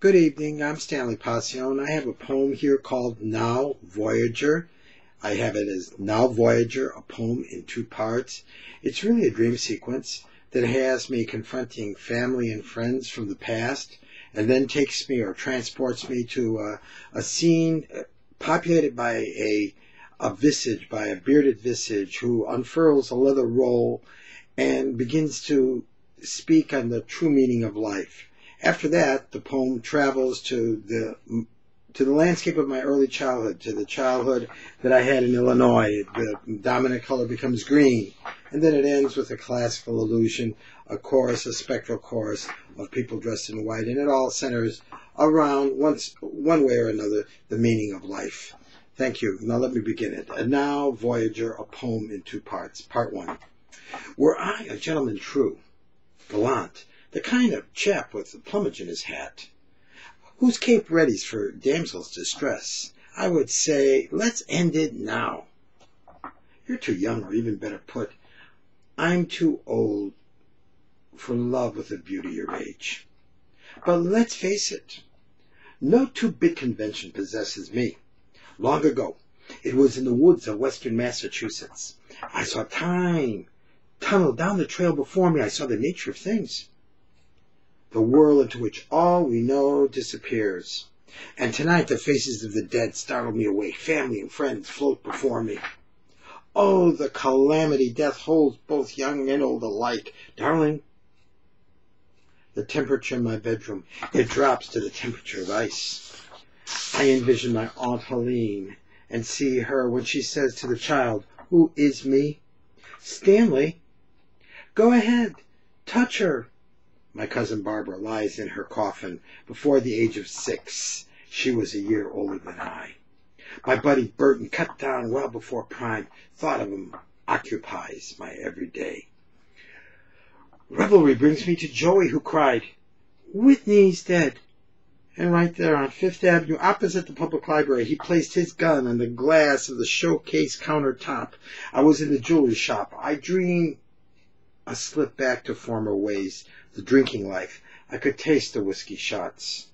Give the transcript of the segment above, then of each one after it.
Good evening, I'm Stanley Pacion. I have a poem here called Now Voyager. I have it as Now Voyager, a poem in two parts. It's really a dream sequence that has me confronting family and friends from the past, and then takes me or transports me to a scene populated by a visage, by a bearded visage who unfurls a leather roll and begins to speak on the true meaning of life. After that, the poem travels to the landscape of my early childhood, to the childhood that I had in Illinois. The dominant color becomes green, and then it ends with a classical allusion, a chorus, a spectral chorus of people dressed in white, and it all centers around, one way or another, the meaning of life. Thank you. Now let me begin it. And Now Voyager, a poem in two parts. Part one. Were I a gentleman true, gallant, the kind of chap with the plumage in his hat, whose cape readies for damsel's distress, I would say, let's end it now. You're too young, or even better put, I'm too old for love with a beauty your age. But let's face it, no two-bit convention possesses me. Long ago, it was in the woods of western Massachusetts. I saw time tunnel down the trail before me. I saw the nature of things, the whirl into which all we know disappears. And tonight the faces of the dead startle me away. Family and friends float before me. Oh, the calamity death holds both young and old alike. Darling, the temperature in my bedroom, it drops to the temperature of ice. I envision my Aunt Helene and see her when she says to the child, who is me, Stanley, go ahead, touch her. My cousin Barbara lies in her coffin. Before the age of 6, she was a year older than I. My buddy Burton, cut down well before prime, thought of him occupies my every day. Revelry brings me to Joey, who cried, Whitney's dead. And right there on Fifth Avenue, opposite the public library, he placed his gun on the glass of the showcase countertop. I was in the jewelry shop. I dreamed a slip back to former ways, the drinking life. I could taste the whiskey shots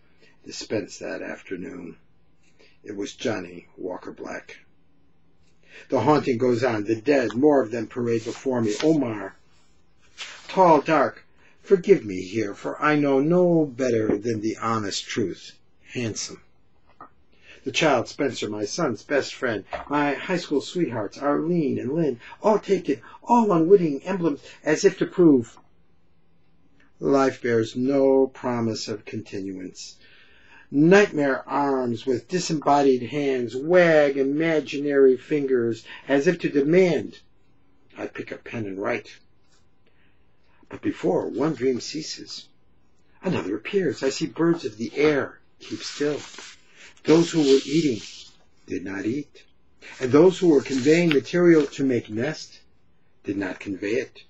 dispensed that afternoon. It was Johnny Walker Black. The haunting goes on. The dead, more of them parade before me. Omar, tall, dark, forgive me here, for I know no better than the honest truth. Handsome. The child Spencer, my son's best friend, my high school sweethearts, Arlene and Lynn, all taken, all unwitting emblems, as if to prove life bears no promise of continuance. Nightmare arms with disembodied hands wag imaginary fingers, as if to demand I pick up pen and write. But before one dream ceases, another appears. I see birds of the air keep still. Those who were eating did not eat, and those who were conveying material to make nest did not convey it.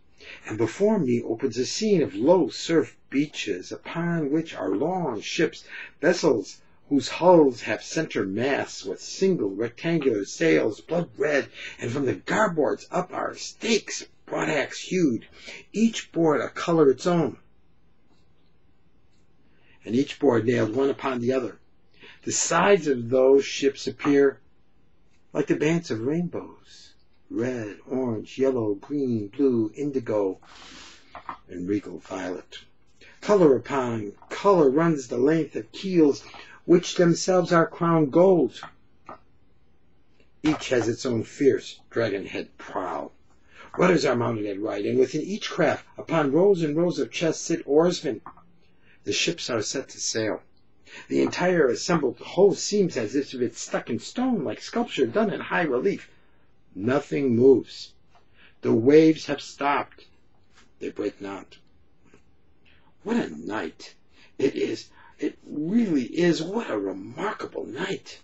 And before me opens a scene of low surf beaches, upon which are long ships, vessels whose hulls have center masts with single rectangular sails, blood red, and from the garboards up are stakes, broadaxe hued, each board a color its own, and each board nailed one upon the other. The sides of those ships appear like the bands of rainbows, red, orange, yellow, green, blue, indigo, and regal violet. Color upon color runs the length of keels, which themselves are crowned gold. Each has its own fierce dragon-head prow. Rudders are mounted at right, and within each craft, upon rows and rows of chests, sit oarsmen. The ships are set to sail. The entire assembled host seems as if it's stuck in stone, like sculpture done in high relief. Nothing moves. The waves have stopped. They break not. What a night it is. It really is. What a remarkable night.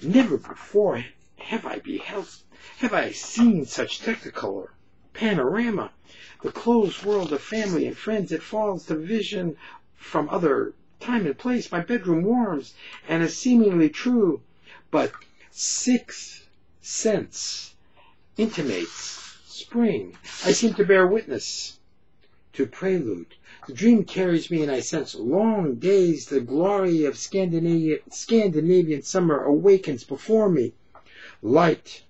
Never before have I seen such technicolor panorama. The closed world of family and friends, it falls to vision from other time and place. My bedroom warms and is seemingly true, but sixth sense intimates spring. I seem to bear witness to prelude, The dream carries me, and I sense long days. The glory of Scandinavian summer awakens before me. Light,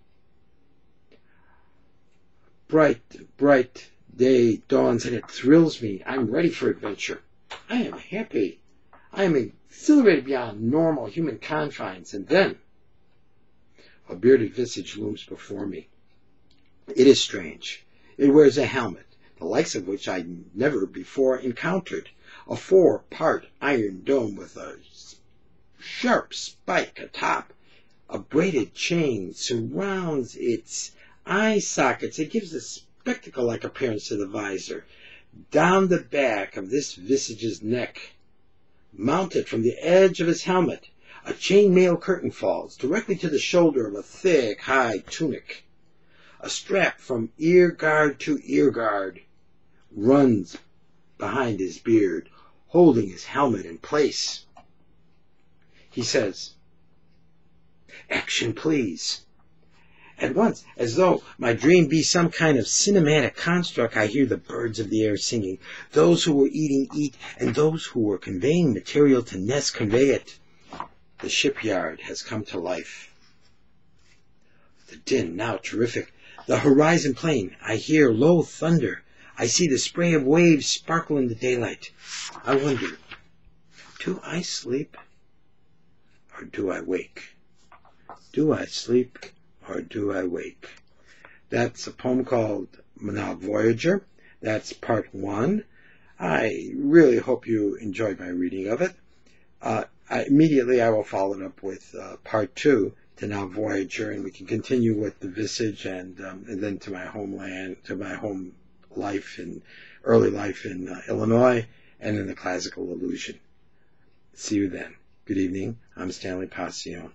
bright day dawns, and it thrills me. I'm ready for adventure. I am happy. I am exhilarated beyond normal human confines. And then a bearded visage looms before me. It is strange. It wears a helmet, the likes of which I never before encountered. A 4-part iron dome with a sharp spike atop. A braided chain surrounds its eye sockets. It gives a spectacle-like appearance to the visor. Down the back of this visage's neck, mounted from the edge of his helmet, a chainmail curtain falls directly to the shoulder of a thick, high tunic. A strap from ear guard to ear guard runs behind his beard, holding his helmet in place. He says, "Action, please." At once, as though my dream be some kind of cinematic construct, I hear the birds of the air singing. Those who were eating eat, and those who were conveying material to nest convey it. The shipyard has come to life. The din now terrific. The horizon plain. I hear low thunder. I see the spray of waves sparkle in the daylight. I wonder, do I sleep or do I wake? Do I sleep or do I wake? That's a poem called Now Voyager. That's part 1. I really hope you enjoyed my reading of it. Immediately I will follow it up with part 2 to Now Voyager, and we can continue with the visage and then to my homeland, to my home life and early life in Illinois, and then the classical illusion. See you then. Good evening. I'm Stanley Pacion.